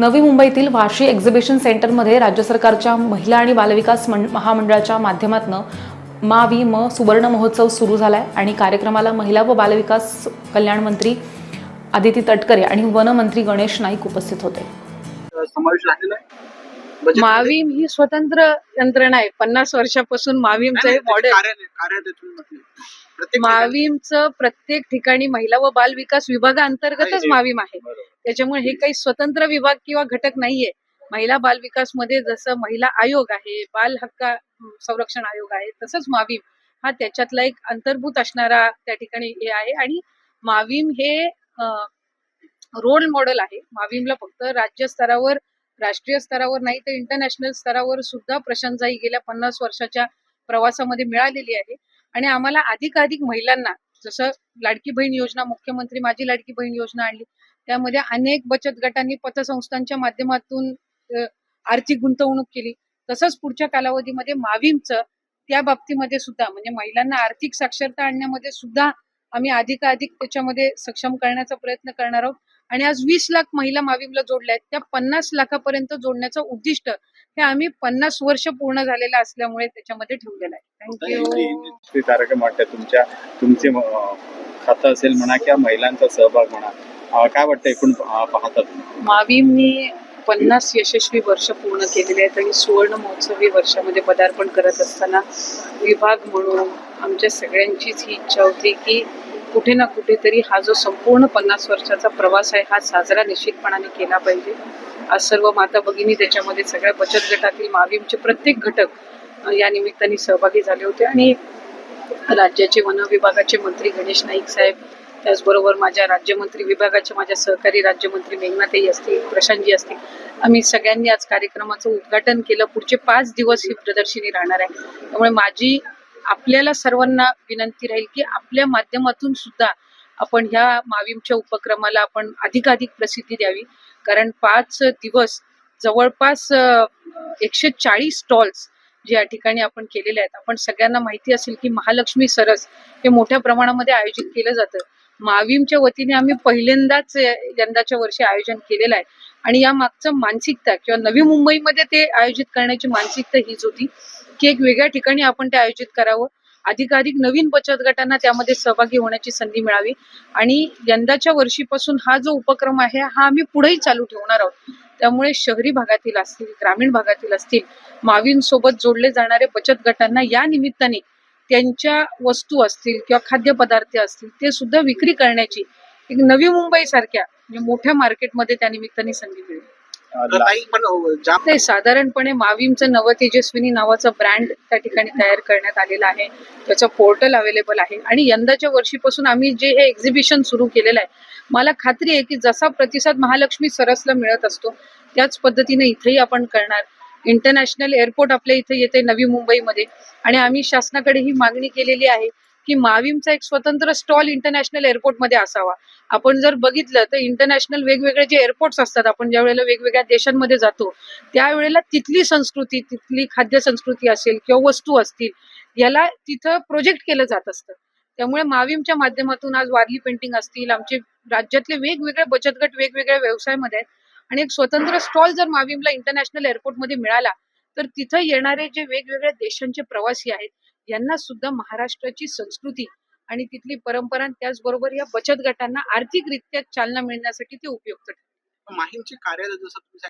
नवी मुंबईतील वाशी एक्झिबिशन सेंटरमध्ये राज्य सरकारच्या महिला आणि बालविकास महामंडळाच्या माध्यमातून मावी म सुवर्ण महोत्सव सुरू झालाय आणि कार्यक्रमाला महिला व बालविकास कल्याण मंत्री आदिती तटकरे आणि वनमंत्री गणेश नाईक उपस्थित होते. समावेश झालेला आहे बजेटमध्ये? माविम ही स्वतंत्र यंत्रणा आहे. 50 वर्षापासून माविमचं हे मॉडेल कार्यालयातून म्हटलं. प्रत्येक माविमचं प्रत्येक ठिकाणी महिला व बाल विकास विभागाअंतर्गतच आहे. माविम आहे. बरोबर. त्याच्यामुळे हे काही स्वतंत्र विभाग किंवा घटक नाहीये. महिला बाल विकास मध्ये जसं महिला आयोग आहे, बाल हक्क संरक्षण आयोग आहे, तसंच माविम हा त्याच्यातला एक अंतर्भूत असणारा त्या ठिकाणी हे आहे. आणि माविम हे रोल मॉडेल आहे. माविमला फक्त राज्य स्तरावर, राष्ट्रीय स्तरावर नाही तर इंटरनॅशनल स्तरावर सुद्धा प्रशंसाही गेल्या 50 वर्षाच्या प्रवासामध्ये मिळालेली आहे. आणि आम्हाला अधिकाधिक महिलांना, जसं लाडकी बहीण योजना, मुख्यमंत्री माझी लाडकी बहीण योजना आणली, त्यामध्ये अनेक बचत गटांनी पतसंस्थांच्या माध्यमातून आर्थिक गुंतवणूक केली. तसंच पुढच्या कालावधीमध्ये माविमचं त्या बाबतीमध्ये सुद्धा, म्हणजे महिलांना आर्थिक साक्षरता आणण्यामध्ये सुद्धा आम्ही अधिकाधिक त्याच्यामध्ये सक्षम करण्याचा प्रयत्न करणार आहोत. आणि आज 20 लाख महिला माविमला जोडल्या आहेत. त्या 50 लाखापर्यंत जोडण्याचं उद्दिष्ट हे आम्ही 50 वर्ष पूर्ण झालेलं असल्यामुळे त्याच्यामध्ये ठेवलेलं आहे. थँक्यू. कार्यक्रम वाटतं तुमचे खातं असेल म्हणा किंवा महिलांचा सहभाग म्हणा, काय वाटतं एकूण पाहता तुम्ही? माविमनी 50 यशस्वी वर्ष पूर्ण केलेले आहेत आणि सुवर्ण महोत्सवी वर्षामध्ये पदार्पण करत असताना विभाग म्हणून आमच्या सगळ्यांचीच ही इच्छा होती की कुठे ना कुठेतरी हा जो संपूर्ण 50 वर्षाचा प्रवास आहे हा साजरा निश्चितपणाने केला पाहिजे. आज सर्व माता भगिनी त्याच्यामध्ये सगळ्या बचत गटातील माविमचे प्रत्येक घटक या निमित्ताने सहभागी झाले होते. आणि राज्याचे वन विभागाचे मंत्री गणेश नाईक साहेब, त्याचबरोबर माझ्या राज्यमंत्री विभागाचे माझ्या सहकारी राज्यमंत्री मेघनाताई असतील, प्रशांतजी असतील, आम्ही सगळ्यांनी आज कार्यक्रमाचं उद्घाटन केलं. पुढचे 5 दिवस ही प्रदर्शनी राहणार आहे. त्यामुळे माझी आपल्याला सर्वांना विनंती राहील की आपल्या माध्यमातून सुद्धा आपण ह्या माविमच्या उपक्रमाला आपण अधिकाधिक प्रसिद्धी द्यावी. कारण 5 दिवस जवळपास 140 स्टॉल्स जे या ठिकाणी आपण केलेले आहेत. आपण सगळ्यांना माहिती असेल की महालक्ष्मी सरस हे मोठ्या प्रमाणामध्ये आयोजित केलं जातं. माविमच्या वतीने आम्ही पहिल्यांदाच यंदाच्या वर्षी आयोजन केलेलं आहे. आणि या मागचं मानसिकता किंवा नवी मुंबईमध्ये ते आयोजित करण्याची मानसिकता हीच होती की एक वेगळ्या ठिकाणी आपण ते आयोजित करावं, अधिकाधिक नवीन बचत गटांना त्यामध्ये सहभागी होण्याची संधी मिळावी. आणि यंदाच्या वर्षीपासून हा जो उपक्रम आहे हा आम्ही पुढेही चालू ठेवणार आहोत. त्यामुळे शहरी भागातील असतील, ग्रामीण भागातील असतील, माविम सोबत जोडले जाणारे बचत गटांना या निमित्ताने त्यांच्या वस्तू असतील किंवा खाद्यपदार्थ असतील ते सुद्धा विक्री करण्याची एक नवी मुंबई सारख्या म्हणजे मोठ्या मार्केटमध्ये त्या निमित्ताने संधी मिळेल. ते साधारणपणे माविमचं नव तेजस्विनी नावाचा ब्रँड त्या ठिकाणी तयार करण्यात आलेला आहे. त्याचं पोर्टल अवेलेबल आहे. आणि यंदाच्या वर्षीपासून आम्ही जे हे एक्झिबिशन सुरू केलेलं आहे, मला खात्री आहे की जसा प्रतिसाद महालक्ष्मी सरसला मिळत असतो त्याच पद्धतीने इथेही आपण करणार. इंटरनॅशनल एअरपोर्ट आपल्या इथे येते नवी मुंबईमध्ये. आणि आम्ही शासनाकडे ही मागणी केलेली आहे की माविमचा एक स्वतंत्र स्टॉल इंटरनॅशनल एअरपोर्टमध्ये असावा. आपण जर बघितलं तर इंटरनॅशनल वेगवेगळे जे एअरपोर्ट्स असतात, आपण ज्या वेळेला वेगवेगळ्या देशांमध्ये जातो त्यावेळेला तिथली संस्कृती, तिथली खाद्य संस्कृती असेल किंवा वस्तू असतील, याला तिथं प्रोजेक्ट केलं जात असतं. त्यामुळे माविमच्या माध्यमातून आज वारली पेंटिंग असतील, आमचे राज्यातले वेगवेगळे बचत गट वेगवेगळ्या व्यवसायामध्ये आहेत. आणि एक स्वतंत्र स्टॉल जर माविमला इंटरनॅशनल एअरपोर्टमध्ये मिळाला तर तिथं येणारे जे वेगवेगळ्या देशांचे प्रवासी आहेत यांना सुद्धा महाराष्ट्राची संस्कृती आणि तिथली परंपरा, त्याचबरोबर या बचत गटांना आर्थिकरित्या चालना मिळण्यासाठी ते उपयुक्त ठरेल. माहीमचे कार्यालय जसं तुम्ही